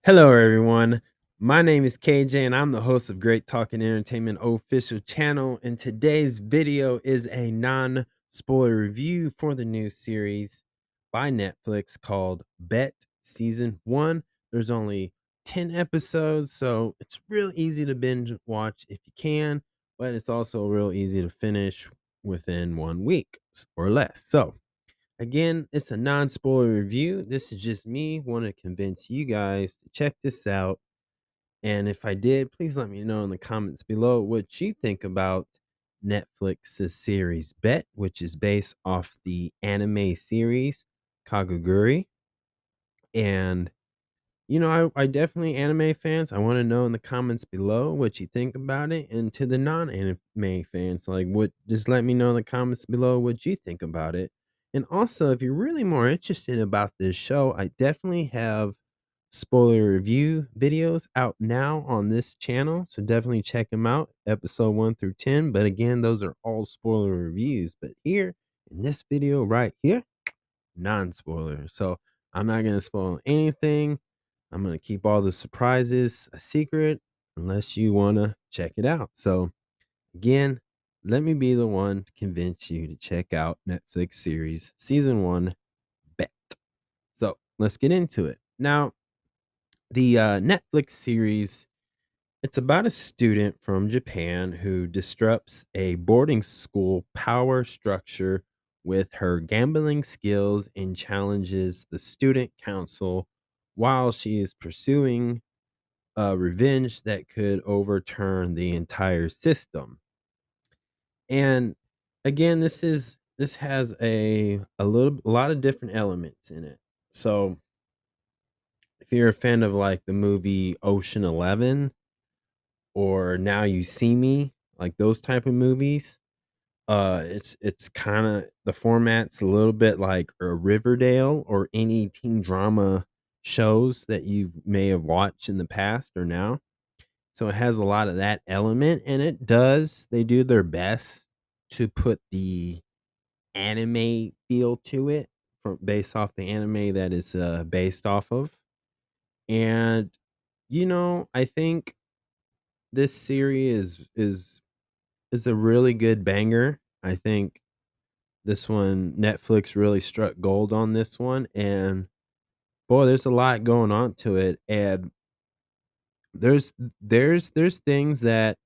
Hello, everyone. My name is KJ, and I'm the host of Great Talking Entertainment official channel. And today's video is a non-spoiler review for the new series by Netflix called Bet Season 1. There's only 10 episodes, so it's real easy to binge watch if you can, but it's also real easy to finish within 1 week or less. So, again, it's a non-spoiler review. This is just me want to convince you guys to check this out. And if I did, please let me know in the comments below what you think about Netflix's series Bet, which is based off the anime series Kakegurui. And I definitely anime fans. I want to know in the comments below what you think about it. And to the non-anime fans, just let me know in the comments below what you think about it. And also, if you're really more interested about this show, I definitely have spoiler review videos out now on this channel. So definitely check them out, episode 1 through 10. But again, those are all spoiler reviews. But here in this video right here, non-spoiler. So I'm not gonna spoil anything. I'm gonna keep all the surprises a secret unless you wanna check it out. So again, let me be the one to convince you to check out Netflix series season 1 Bet. So let's get into it. Now, the Netflix series, it's about a student from Japan who disrupts a boarding school power structure with her gambling skills and challenges the student council while she is pursuing revenge that could overturn the entire system. And again, this has a lot of different elements in it. So if you're a fan of like the movie Ocean 11 or Now You See Me, like those type of movies. It's kinda the format's a little bit like a Riverdale or any teen drama shows that you may have watched in the past or now. So it has a lot of that element, and they do their best to put the anime feel to it from based off the anime that is, based off of. And, I think this series is a really good banger. I think this one, Netflix really struck gold on this one, and boy, there's a lot going on to it, and there's things that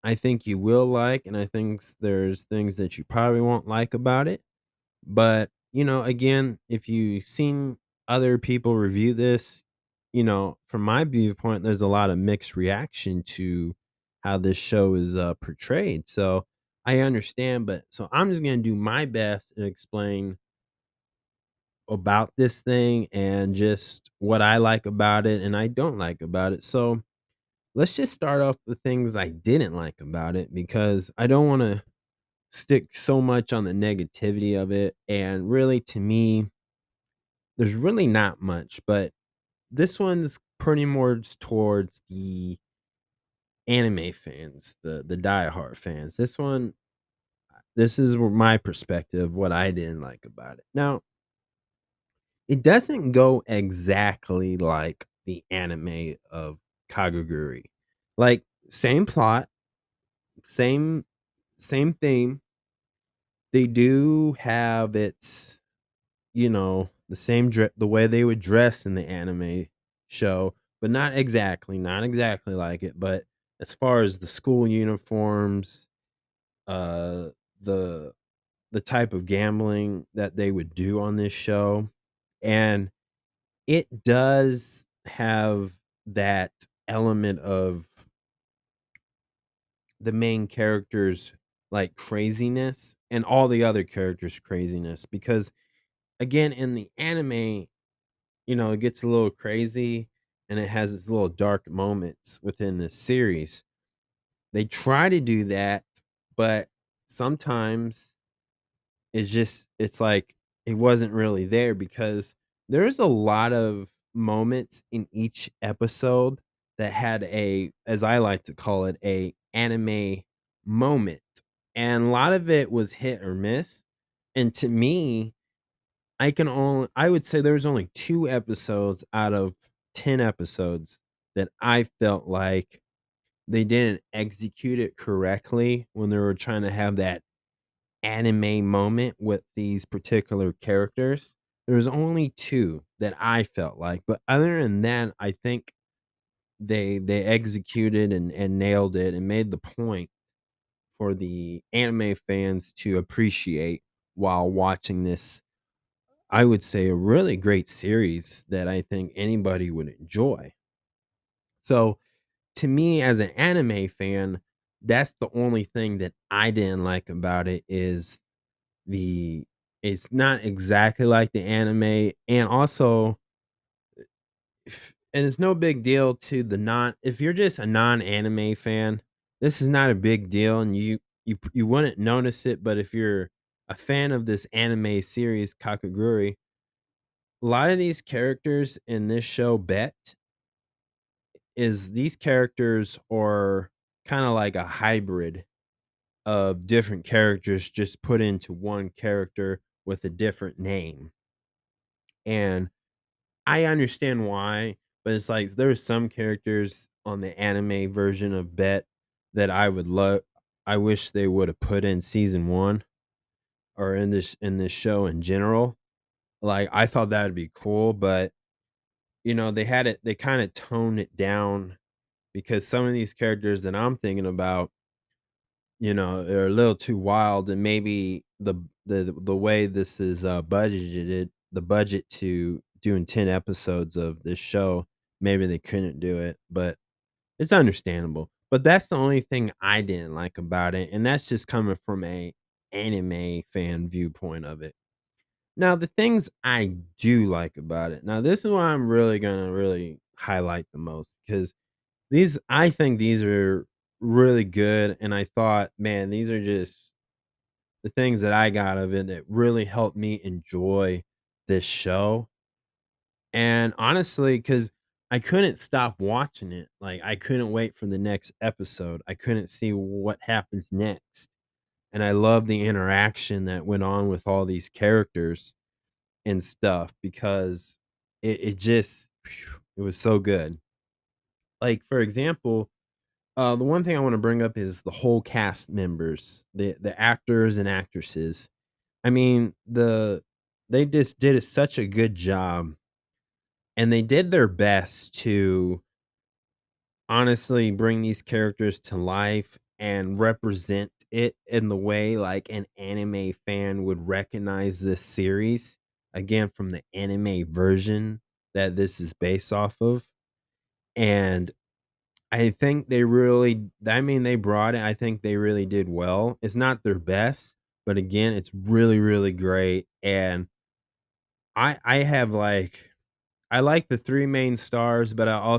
I think you will like, and I think there's things that you probably won't like about it. But, again, if you've seen other people review this, from my viewpoint, there's a lot of mixed reaction to how this show is portrayed. So I understand, but so I'm just gonna do my best and explain about this thing and just what I like about it and I don't like about it. So let's just start off with things I didn't like about it because I don't want to stick so much on the negativity of it. And really, to me, there's really not much, but this one's pretty more towards the anime fans, the diehard fans. This is my perspective, what I didn't like about it. Now, it doesn't go exactly like the anime of Kagaguri. Like, same plot, same same theme. They do have its, the way they would dress in the anime show, but not exactly like it. But as far as the school uniforms, uh, the the type of gambling that they would do on this show, and it does have that element of the main character's, like, craziness and all the other characters' craziness because, again, in the anime, it gets a little crazy and it has its little dark moments within this series. They try to do that, but sometimes it's like it wasn't really there because there's a lot of moments in each episode that had as I like to call it, a anime moment. And a lot of it was hit or miss. And to me, I would say there's only 2 episodes out of 10 episodes that I felt like they didn't execute it correctly when they were trying to have that anime moment with these particular characters. There's only 2 that I felt like, but other than that, I think they executed and nailed it and made the point for the anime fans to appreciate while watching this, I would say, a really great series that I think anybody would enjoy. So, to me as an anime fan, that's the only thing that I didn't like about it is the it's not exactly like the anime, and also and it's no big deal to the non if you're just a non-anime fan, this is not a big deal and you wouldn't notice it, but if you're a fan of this anime series, Kakegurui, a lot of these characters in this show these characters are kinda like a hybrid of different characters just put into one character with a different name, and I understand why, but it's like there's some characters on the anime version of that I wish they would have put in season 1 or in this show in general. Like, I thought that would be cool, but, they kinda toned it down because some of these characters that I'm thinking about, are a little too wild, and maybe the way this is, budgeted, the budget to doing 10 episodes of this show, maybe they couldn't do it, but it's understandable. But that's the only thing I didn't like about it, and that's just coming from a anime fan viewpoint of it. Now, the things I do like about it, now this is what I'm really gonna really highlight the most because I think these are really good, and I thought, man, these are just the things that I got of it that really helped me enjoy this show. And honestly, because I couldn't stop watching it, like, I couldn't wait for the next episode. I couldn't see what happens next. And I love the interaction that went on with all these characters and stuff because it just, it was so good. Like, for example, the one thing I wanna bring up is the whole cast members, the actors and actresses. I mean, they just did such a good job, and they did their best to honestly bring these characters to life and represent it in the way, like, an anime fan would recognize this series, again, from the anime version that this is based off of, and I think they brought it. I think they really did well. It's not their best, but again, it's really, really great, and I have, like I like the 3 main stars, but I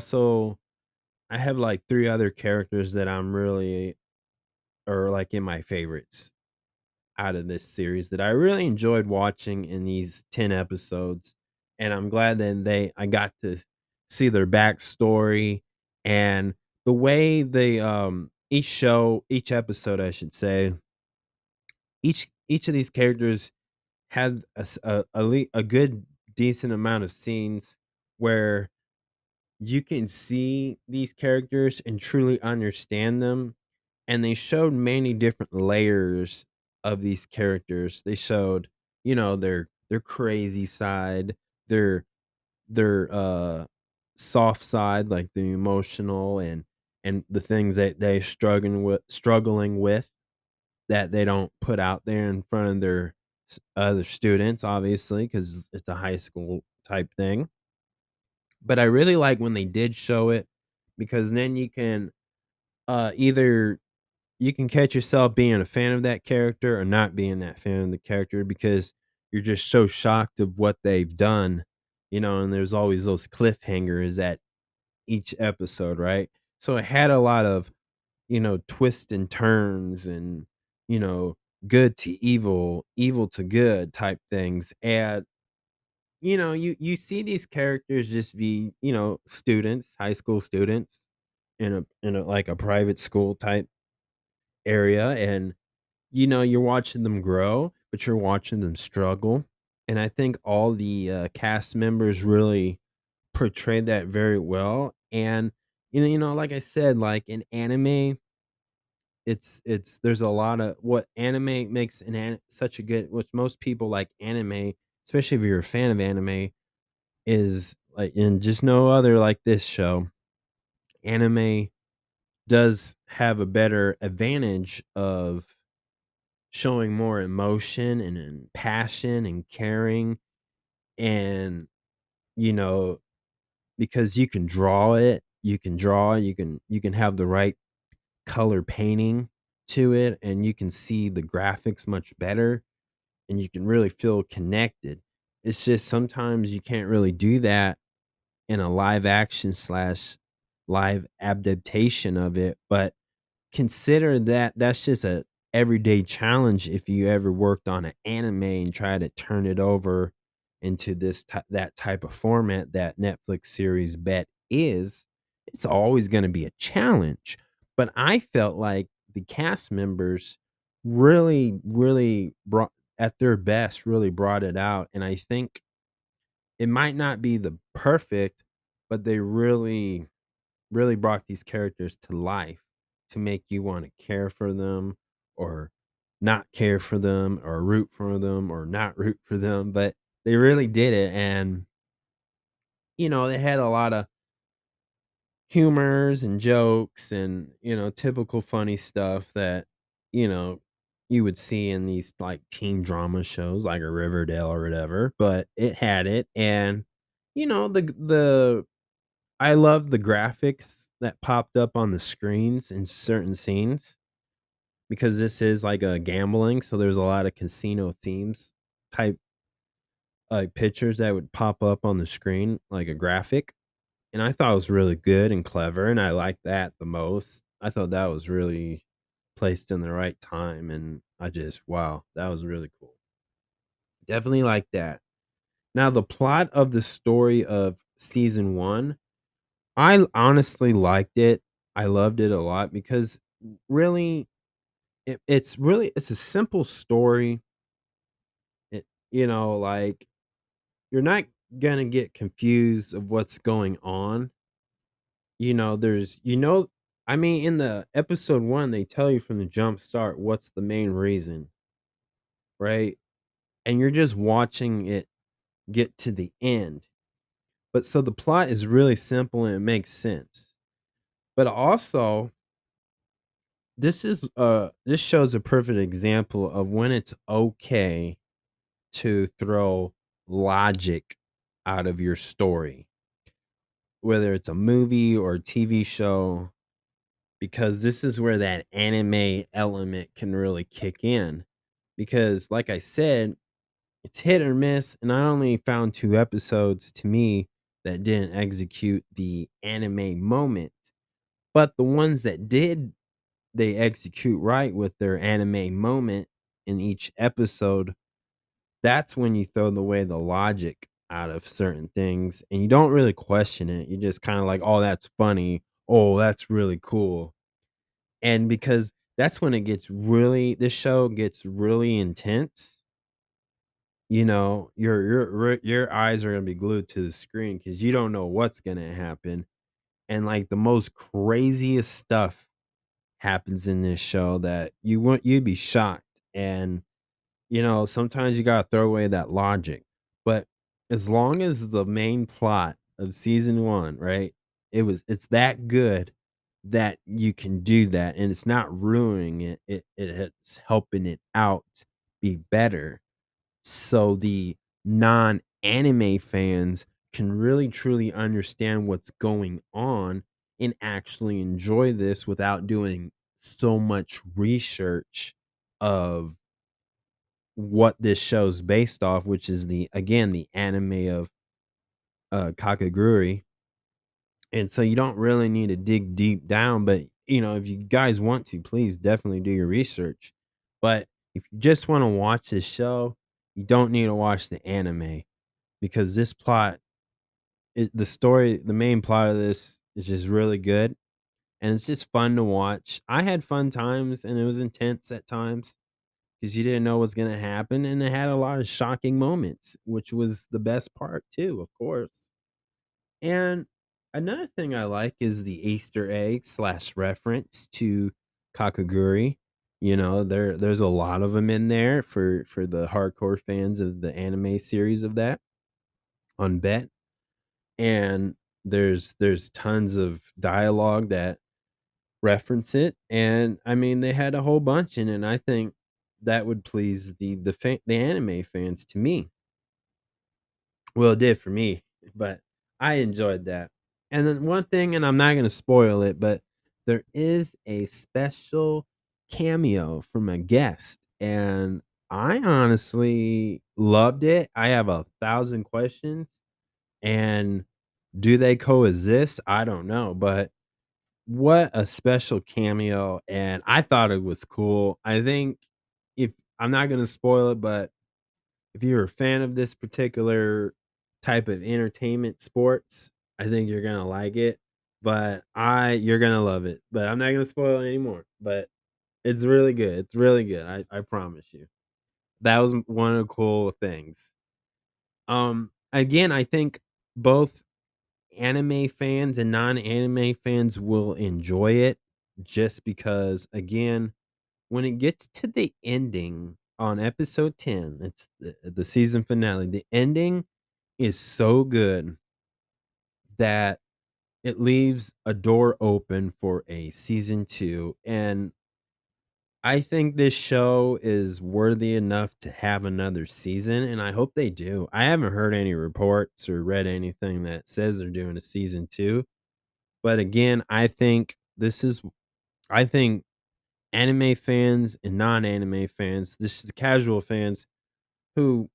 have, like, 3 other characters that I'm really are, like, in my favorites out of this series that I really enjoyed watching in these 10 episodes, and I'm glad that I got to see their backstory and the way each episode, I should say, each of these characters had a good decent amount of scenes where you can see these characters and truly understand them, and they showed many different layers of these characters. They showed, their crazy side, their their soft side, like the emotional and the things that they struggling with that they don't put out there in front of their other students, obviously, because it's a high school type thing. But I really like when they did show it because then either you can catch yourself being a fan of that character or not being that fan of the character because you're just so shocked of what they've done, and there's always those cliffhangers at each episode, right? So it had a lot of, twists and turns and, you know, good to evil, evil to good type things. And you see these characters just be, students, high school students in a like a private school type area, and you're watching them grow, but you're watching them struggle. And I think all the cast members really portrayed that very well. And like I said, like in anime, it's there's a lot of what anime makes such a good, which most people like anime, especially if you're a fan of anime, is like, and just no other like this show. Anime does have a better advantage of showing more emotion and passion and caring, and you know because you can have the right color painting to it, and you can see the graphics much better, and you can really feel connected. It's just sometimes you can't really do that in a live action slash live adaptation of it, but consider that that's just a everyday challenge if you ever worked on an anime and try to turn it over into that type of format that Netflix series Bet is. It's always going to be a challenge. But I felt like the cast members really brought at their best, really brought it out. And I think it might not be the perfect, but they really brought these characters to life to make you wanna care for them or not care for them or root for them or not root for them, but they really did it, and, they had a lotta humors and jokes and, typical funny stuff that, you know, you would see in these, like, teen drama shows like a Riverdale or whatever, but it had it, and, the I love the graphics that popped up on the screens in certain scenes because this is like a gambling, so there's a lot of casino themes type, like, pictures that would pop up on the screen like a graphic, and I thought it was really good and clever, and I liked that the most. I thought that was really placed in the right time, and I just wow, that was really cool. Definitely like that. Now the plot of the story of season 1, I honestly liked it. I loved it a lot because really it's a simple story. It like you're not gonna get confused of what's going on. There's I mean in the episode 1 they tell you from the jump start what's the main reason, right? And you're just watching it get to the end. But so the plot is really simple and it makes sense. But also this shows a perfect example of when it's okay to throw logic out of your story, whether it's a movie or a TV show, because this is where that anime element can really kick in. Because, like I said, it's hit or miss, and I only found 2 episodes to me that didn't execute the anime moment. But the ones that did, they execute right with their anime moment in each episode. That's when you throw away the logic out of certain things and you don't really question it. You just kind of like, "Oh, that's funny. Oh, that's really cool." And because that's when this show gets really intense, your eyes are going to be glued to the screen cuz you don't know what's going to happen. And like the most craziest stuff happens in this show that you'd be shocked. And sometimes you gotta throw away that logic, but as long as the main plot of season 1, right, it's that good that you can do that, and it's not ruining it, it's helping it out be better, so the non-anime fans can really truly understand what's going on and actually enjoy this without doing so much research of what this show's based off, which is the anime of, Kakegurui, and so you don't really need to dig deep down, but, if you guys want to, please definitely do your research, but if you just wanna watch this show, you don't need to watch the anime because this plot the main plot of this is just really good, and it's just fun to watch. I had fun times, and it was intense at times. 'Cause you didn't know what's gonna happen, and it had a lot of shocking moments, which was the best part too, of course. And another thing I like is the Easter egg slash reference to Kakegurui. There's a lot of them in there for the hardcore fans of the anime series of that on Bet. And there's tons of dialogue that reference it, and I mean they had a whole bunch in it. And I think that would please the anime fans to me. Well, it did for me, but I enjoyed that. And then one thing, and I'm not going to spoil it, but there is a special cameo from a guest, and I honestly loved it. I have 1,000 questions, and do they coexist? I don't know, but what a special cameo, and I thought it was cool. I think if I'm not going to spoil it, but if you're a fan of this particular type of entertainment sports, I think you're gonna like it. But you're gonna love it. But I'm not gonna spoil it anymore. But it's really good. It's really good. I promise you. That was one of the cool things. Again, I think both anime fans and non-anime fans will enjoy it just because again, when it gets to the ending on episode 10, it's the season finale. The ending is so good that it leaves a door open for a season 2, and I think this show is worthy enough to have another season, and I hope they do. I haven't heard any reports or read anything that says they're doing a season 2, but again, I think anime fans and non-anime fans, this is the casual fans who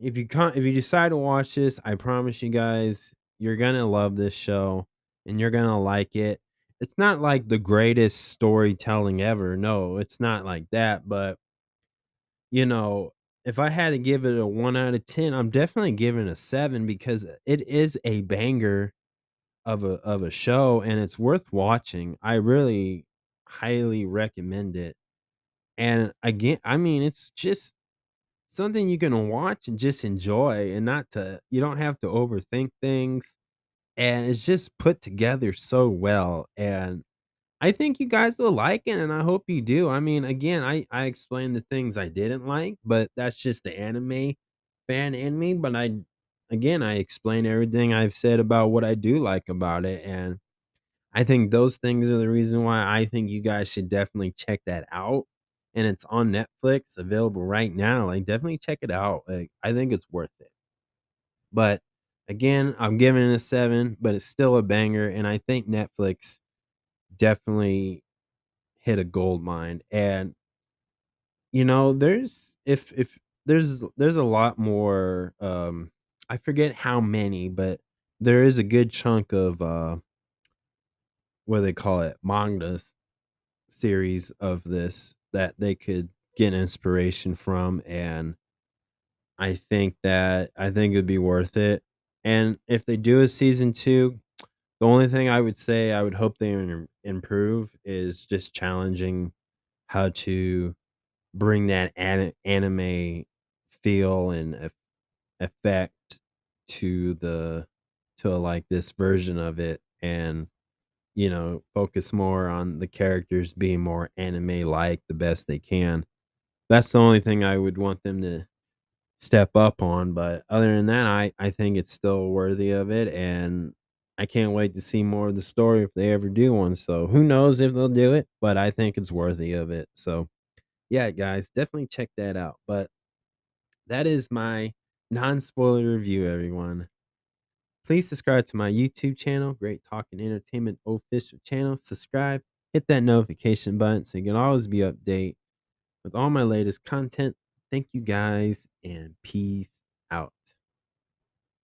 if you decide to watch this, I promise you guys, you're gonna love this show and you're gonna like it. It's not like the greatest storytelling ever. No, it's not like that. But you know, if I had to give it a 1 out of 10, I'm definitely giving it a 7 because it is a banger of a show and it's worth watching. I really highly recommend it. And again, I mean, it's just something you can watch and just enjoy and not to you don't have to overthink things, and it's just put together so well, and I think you guys will like it, and I hope you do. I mean, again, I explained the things I didn't like, but that's just the anime fan in me, but I explain everything I've said about what I do like about it, and I think those things are the reason why I think you guys should definitely check that out, and it's on Netflix, available right now, like, definitely check it out, like, I think it's worth it. But, again, I'm giving it a 7, but it's still a banger, and I think Netflix definitely hit a gold mine, and, there's if there's a lot more, I forget how many, but there is a good chunk of, what do they call it, manga series of this that they could get inspiration from, and I think it'd be worth it. And if they do a season 2, the only thing I would say I would hope they improve is just challenging how to bring that anime feel and effect to like this version of it, and focus more on the characters being more anime like the best they can. That's the only thing I would want them to step up on, but other than that, I think it's still worthy of it, and I can't wait to see more of the story if they ever do one. So who knows if they'll do it, but I think it's worthy of it. So yeah, guys, definitely check that out. But that is my non-spoiler review, everyone. Please subscribe to my YouTube channel, Great Talking Entertainment official channel. Subscribe, hit that notification button so you can always be updated with all my latest content. Thank you guys and peace